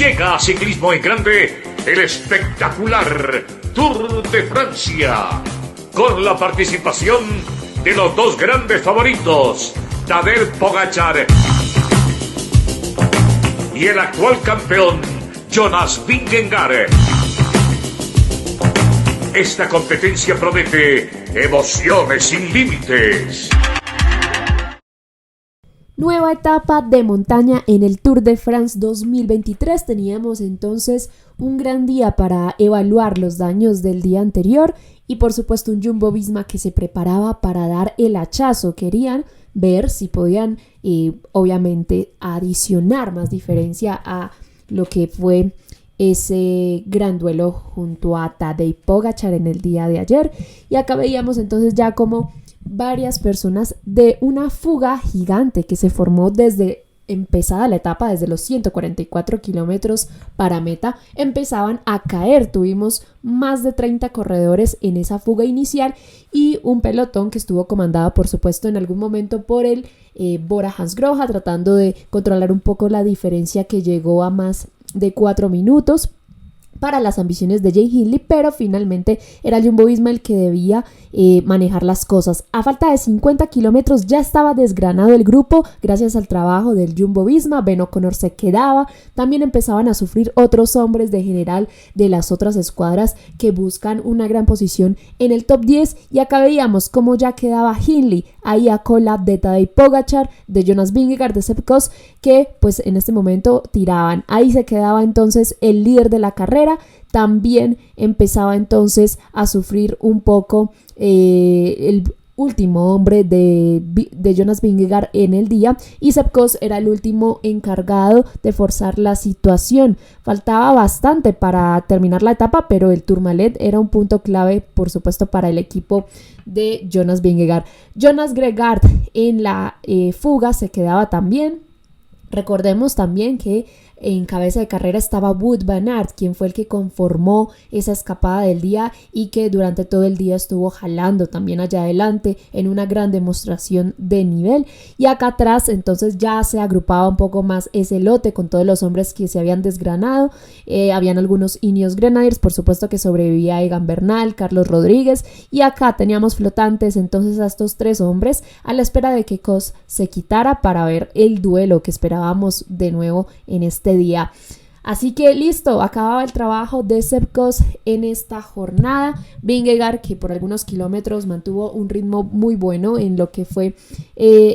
Llega a Ciclismo en Grande el espectacular Tour de Francia, con la participación de los dos grandes favoritos, Tadej Pogačar y el actual campeón, Jonas Vingegaard. Esta competencia promete emociones sin límites. Nueva etapa de montaña en el Tour de France 2023. Teníamos entonces un gran día para evaluar los daños del día anterior y por supuesto un Jumbo-Visma que se preparaba para dar el hachazo. Querían ver si podían obviamente adicionar más diferencia a lo que fue ese gran duelo junto a Tadej Pogačar en el día de ayer. Y acá veíamos entonces ya como varias personas de una fuga gigante que se formó desde empezada la etapa, desde los 144 kilómetros para meta, empezaban a caer. Tuvimos más de 30 corredores en esa fuga inicial y un pelotón que estuvo comandado por supuesto en algún momento por el Bora Hansgrohe, tratando de controlar un poco la diferencia que llegó a más de 4 minutos para las ambiciones de Jay Hindley, pero finalmente era Jumbo-Visma el que debía manejar las cosas. A falta de 50 kilómetros ya estaba desgranado el grupo gracias al trabajo del Jumbo-Visma. Ben O'Connor se quedaba, también empezaban a sufrir otros hombres de general de las otras escuadras que buscan una gran posición en el top 10 y acá veíamos cómo ya quedaba Hindley ahí a cola de Tadej Pogačar, de Jonas Vingegaard, de Sepp Kuss, que pues en este momento tiraban. Ahí se quedaba entonces el líder de la carrera. También empezaba entonces a sufrir un poco el último hombre de Jonas Vingegaard en el día y Sepp Kuss era el último encargado de forzar la situación. Faltaba bastante para terminar la etapa, pero el Tourmalet era un punto clave por supuesto para el equipo de Jonas Vingegaard. Jonas Vingegaard en la fuga se quedaba también. Recordemos también que en cabeza de carrera estaba Wout van Aert, quien fue el que conformó esa escapada del día y que durante todo el día estuvo jalando también allá adelante en una gran demostración de nivel. Y acá atrás entonces ya se agrupaba un poco más ese lote con todos los hombres que se habían desgranado. Habían algunos Ineos Grenadiers, por supuesto que sobrevivía Egan Bernal, Carlos Rodríguez, y acá teníamos flotantes entonces a estos tres hombres a la espera de que Kuss se quitara para ver el duelo que esperábamos de nuevo en este día. Así que listo, acababa el trabajo de Sepp Kuss en esta jornada. Vingegaard, que por algunos kilómetros mantuvo un ritmo muy bueno en lo que fue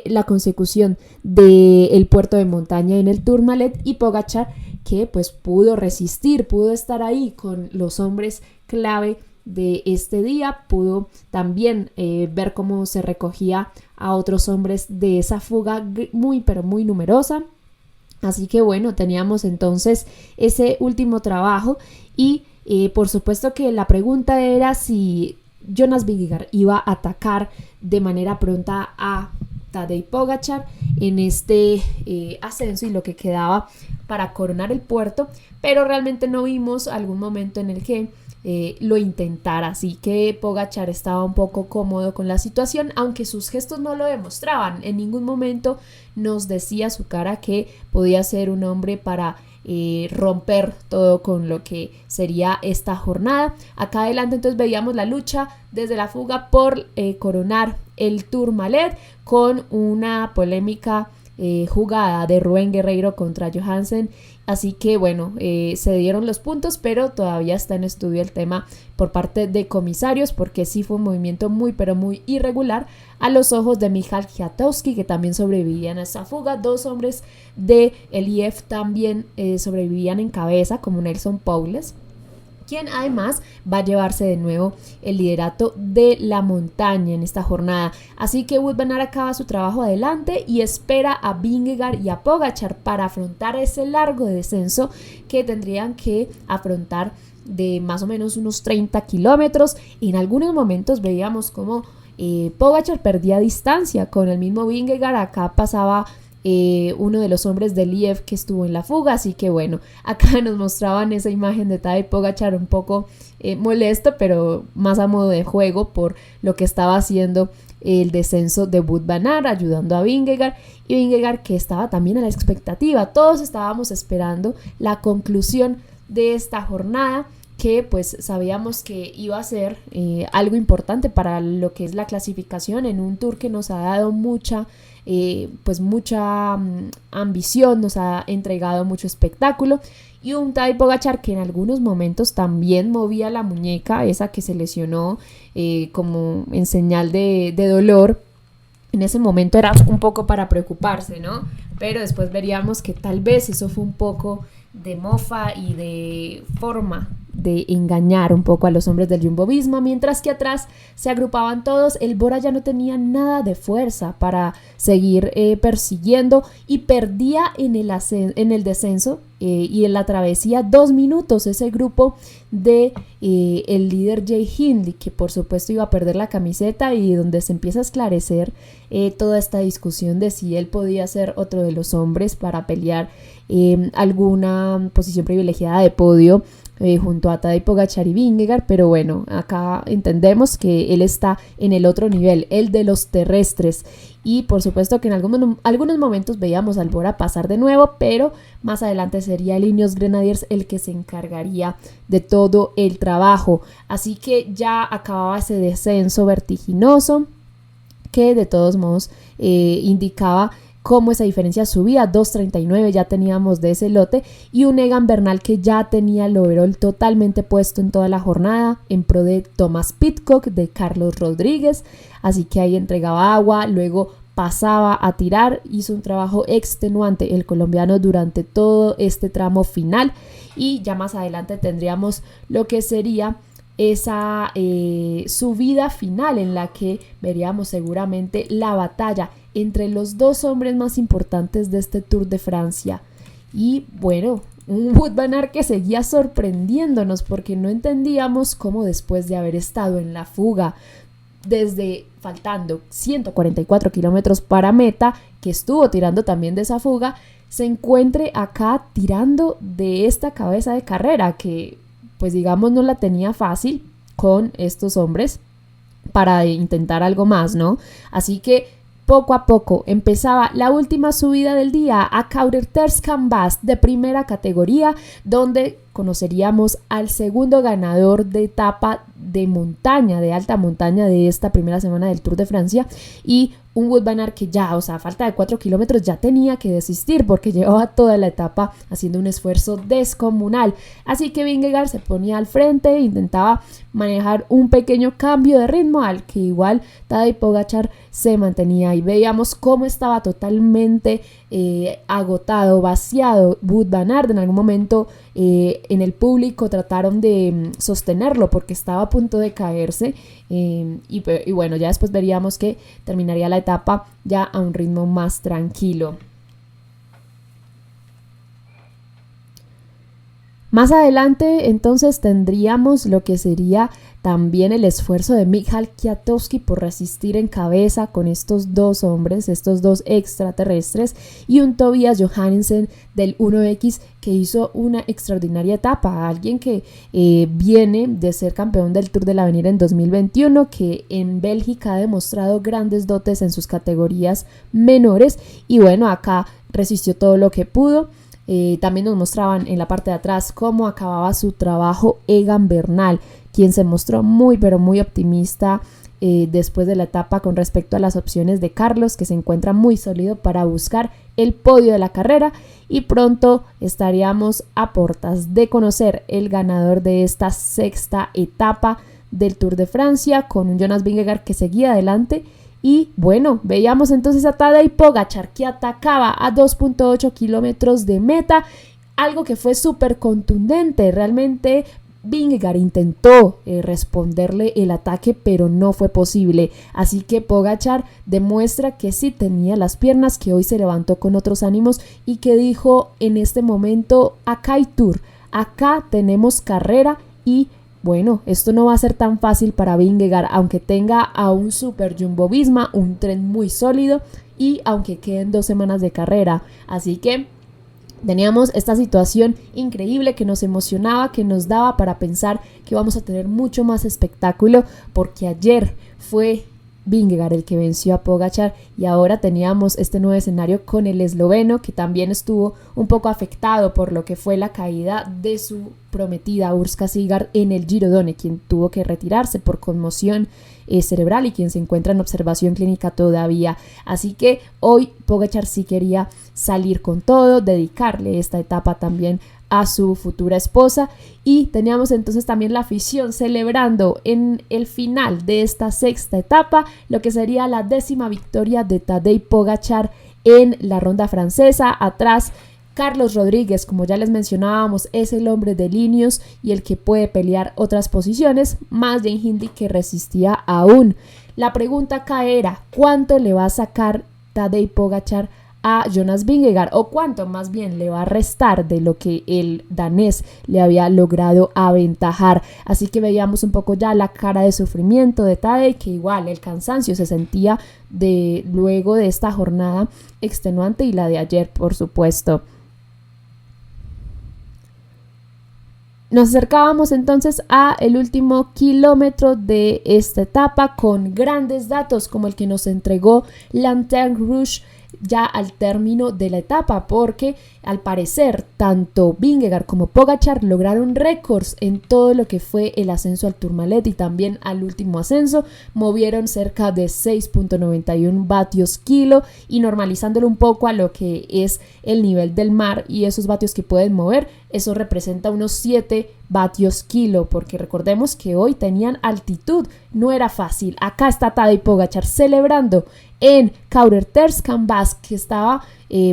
la consecución del puerto de montaña en el Tourmalet, y Pogačar, que pues pudo resistir, pudo estar ahí con los hombres clave de este día, pudo también ver cómo se recogía a otros hombres de esa fuga muy pero muy numerosa. Así que bueno, teníamos entonces ese último trabajo y por supuesto que la pregunta era si Jonas Vingegaard iba a atacar de manera pronta a Tadej Pogačar en este ascenso y lo que quedaba para coronar el puerto, pero realmente no vimos algún momento en el que lo intentara, así que Pogačar estaba un poco cómodo con la situación, aunque sus gestos no lo demostraban. En ningún momento nos decía su cara que podía ser un hombre para romper todo con lo que sería esta jornada. Acá adelante entonces veíamos la lucha desde la fuga por coronar el Tourmalet, con una polémica jugada de Rubén Guerreiro contra Johansen. Así que bueno, se dieron los puntos, pero todavía está en estudio el tema por parte de comisarios, porque sí fue un movimiento muy pero muy irregular a los ojos de Michał Kwiatkowski, que también sobrevivían a esa fuga. Dos hombres de el IF también sobrevivían en cabeza, como Nelson Powless, quien además va a llevarse de nuevo el liderato de la montaña en esta jornada. Así que Wout van Aert acaba su trabajo adelante y espera a Vingegaard y a Pogačar para afrontar ese largo descenso que tendrían que afrontar de más o menos unos 30 kilómetros. En algunos momentos veíamos como Pogačar perdía distancia con el mismo Vingegaard. Acá pasaba uno de los hombres de Liev que estuvo en la fuga. Así que bueno, acá nos mostraban esa imagen de Tadej Pogačar un poco molesto, pero más a modo de juego por lo que estaba haciendo el descenso de Wout van Aert, ayudando a Vingegaard, y Vingegaard que estaba también a la expectativa. Todos estábamos esperando la conclusión de esta jornada, que pues sabíamos que iba a ser algo importante para lo que es la clasificación en un Tour que nos ha dado mucha ambición, nos ha entregado mucho espectáculo, y un Tadej Pogačar que en algunos momentos también movía la muñeca, esa que se lesionó como en señal de dolor. En ese momento era un poco para preocuparse, ¿no? Pero después veríamos que tal vez eso fue un poco de mofa y de forma de engañar un poco a los hombres del Jumbo-Visma, mientras que atrás se agrupaban todos. El Bora ya no tenía nada de fuerza para seguir persiguiendo, y perdía en el descenso y en la travesía 2 minutos ese grupo de el líder Jay Hindley, que por supuesto iba a perder la camiseta, y donde se empieza a esclarecer toda esta discusión de si él podía ser otro de los hombres para pelear alguna posición privilegiada de podio junto a Tadej Pogačar y Vingegaard. Pero bueno, acá entendemos que él está en el otro nivel, el de los terrestres, y por supuesto que en algunos momentos veíamos al Bora pasar de nuevo, pero más adelante sería el Ineos Grenadiers el que se encargaría de todo el trabajo. Así que ya acababa ese descenso vertiginoso que de todos modos indicaba cómo esa diferencia subía. 2.39 ya teníamos de ese lote, y un Egan Bernal que ya tenía el overall totalmente puesto en toda la jornada en pro de Thomas Pidcock, de Carlos Rodríguez. Así que ahí entregaba agua, luego pasaba a tirar, hizo un trabajo extenuante el colombiano durante todo este tramo final, y ya más adelante tendríamos lo que sería esa subida final en la que veríamos seguramente la batalla entre los dos hombres más importantes de este Tour de Francia. Y bueno, un Wout van Aert que seguía sorprendiéndonos, porque no entendíamos cómo después de haber estado en la fuga desde faltando 144 kilómetros para meta, que estuvo tirando también de esa fuga, se encuentre acá tirando de esta cabeza de carrera que pues digamos no la tenía fácil con estos hombres para intentar algo más, ¿no? Así que poco a poco empezaba la última subida del día a Cauderterskambas de primera categoría, donde conoceríamos al segundo ganador de etapa de montaña, de alta montaña de esta primera semana del Tour de Francia, y un Wout van Aert que ya, o sea, a falta de 4 kilómetros ya tenía que desistir porque llevaba toda la etapa haciendo un esfuerzo descomunal. Así que Vingegaard se ponía al frente, intentaba manejar un pequeño cambio de ritmo al que igual Tadej Pogačar se mantenía, y veíamos cómo estaba totalmente agotado, vaciado Wout van Aert. En algún momento en el público trataron de sostenerlo porque estaba a punto de caerse, y bueno, ya después veríamos que terminaría la etapa ya a un ritmo más tranquilo. Más adelante entonces tendríamos lo que sería también el esfuerzo de Michał Kwiatkowski por resistir en cabeza con estos dos hombres, estos dos extraterrestres, y un Tobias Johannessen del 1X que hizo una extraordinaria etapa, alguien que viene de ser campeón del Tour del Avenir en 2021, que en Bélgica ha demostrado grandes dotes en sus categorías menores, y bueno, acá resistió todo lo que pudo. También nos mostraban en la parte de atrás cómo acababa su trabajo Egan Bernal, quien se mostró muy pero muy optimista después de la etapa con respecto a las opciones de Carlos, que se encuentra muy sólido para buscar el podio de la carrera, y pronto estaríamos a portas de conocer el ganador de esta sexta etapa del Tour de Francia, con un Jonas Vingegaard que seguía adelante. Y bueno, veíamos entonces a Tadej Pogačar que atacaba a 2.8 kilómetros de meta, algo que fue súper contundente. Realmente Vingegaard intentó responderle el ataque, pero no fue posible. Así que Pogačar demuestra que sí tenía las piernas, que hoy se levantó con otros ánimos y que dijo en este momento: acá hay Tour, acá tenemos carrera y bueno, esto no va a ser tan fácil para Vingegaard, aunque tenga a un super Jumbo-Visma, un tren muy sólido y aunque queden 2 semanas de carrera. Así que teníamos esta situación increíble que nos emocionaba, que nos daba para pensar que vamos a tener mucho más espectáculo, porque ayer fue Vingegaard el que venció a Pogačar y ahora teníamos este nuevo escenario con el esloveno, que también estuvo un poco afectado por lo que fue la caída de su prometida Urška Sigard en el Giro Donne, quien tuvo que retirarse por conmoción cerebral y quien se encuentra en observación clínica todavía. Así que hoy Pogačar sí quería salir con todo, dedicarle esta etapa también a su futura esposa, y teníamos entonces también la afición celebrando en el final de esta 6ª etapa lo que sería la 10ª victoria de Tadej Pogačar en la ronda francesa. Atrás, Carlos Rodríguez, como ya les mencionábamos, es el hombre de Ineos y el que puede pelear otras posiciones, más Jane Hindley, que resistía aún. La pregunta acá era, ¿cuánto le va a sacar Tadej Pogačar a Jonas Vingegaard, o cuánto más bien le va a restar de lo que el danés le había logrado aventajar? Así que veíamos un poco ya la cara de sufrimiento de Tadej, que igual el cansancio se sentía luego de esta jornada extenuante, y la de ayer, por supuesto. Nos acercábamos entonces a el último kilómetro de esta etapa con grandes datos como el que nos entregó Lanterne Rouge ya al término de la etapa, porque al parecer tanto Vingegaard como Pogačar lograron récords en todo lo que fue el ascenso al Tourmalet y también al último ascenso. Movieron cerca de 6.91 vatios kilo, y normalizándolo un poco a lo que es el nivel del mar y esos vatios que pueden mover, eso representa unos 7 vatios kilo, porque recordemos que hoy tenían altitud, no era fácil. Acá está Tadej Pogačar celebrando en Kauerterskambas, que estaba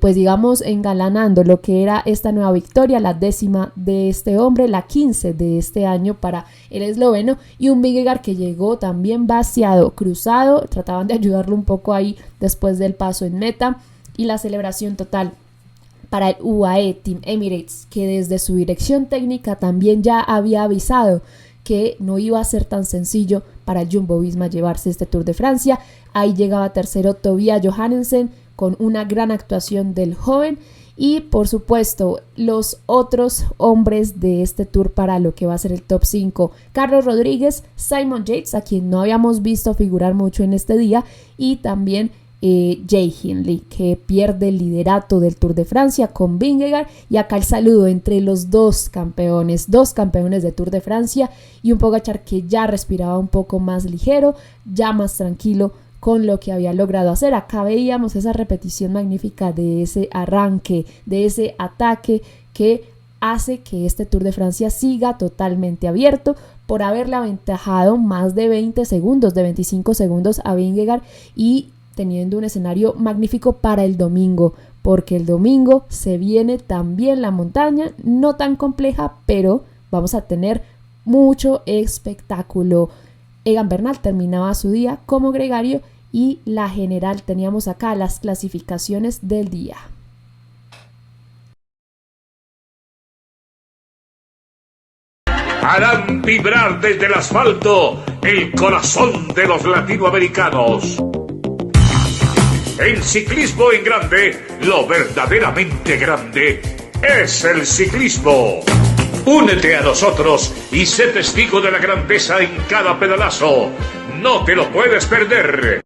pues digamos engalanando lo que era esta nueva victoria, la 10ª de este hombre, la 15 de este año para el esloveno, y un Vingegaard que llegó también vaciado, cruzado. Trataban de ayudarlo un poco ahí después del paso en meta, y la celebración total para el UAE Team Emirates, que desde su dirección técnica también ya había avisado que no iba a ser tan sencillo para Jumbo-Visma llevarse este Tour de Francia. Ahí llegaba tercero Tobias Johannesen con una gran actuación del joven, y por supuesto los otros hombres de este Tour para lo que va a ser el top 5: Carlos Rodríguez, Simon Yates, a quien no habíamos visto figurar mucho en este día, y también Jay Hindley, que pierde el liderato del Tour de Francia con Vingegaard. Y acá el saludo entre los dos campeones de Tour de Francia, y un Pogačar que ya respiraba un poco más ligero, ya más tranquilo con lo que había logrado hacer. Acá veíamos esa repetición magnífica de ese arranque, de ese ataque que hace que este Tour de Francia siga totalmente abierto, por haberle aventajado más de 20 segundos, de 25 segundos a Vingegaard, y teniendo un escenario magnífico para el domingo, porque el domingo se viene también la montaña, no tan compleja, pero vamos a tener mucho espectáculo. Egan Bernal terminaba su día como gregario, y la general teníamos acá las clasificaciones del día. Harán vibrar desde el asfalto el corazón de los latinoamericanos. En ciclismo en grande, lo verdaderamente grande es el ciclismo. Únete a nosotros y sé testigo de la grandeza en cada pedalazo. No te lo puedes perder.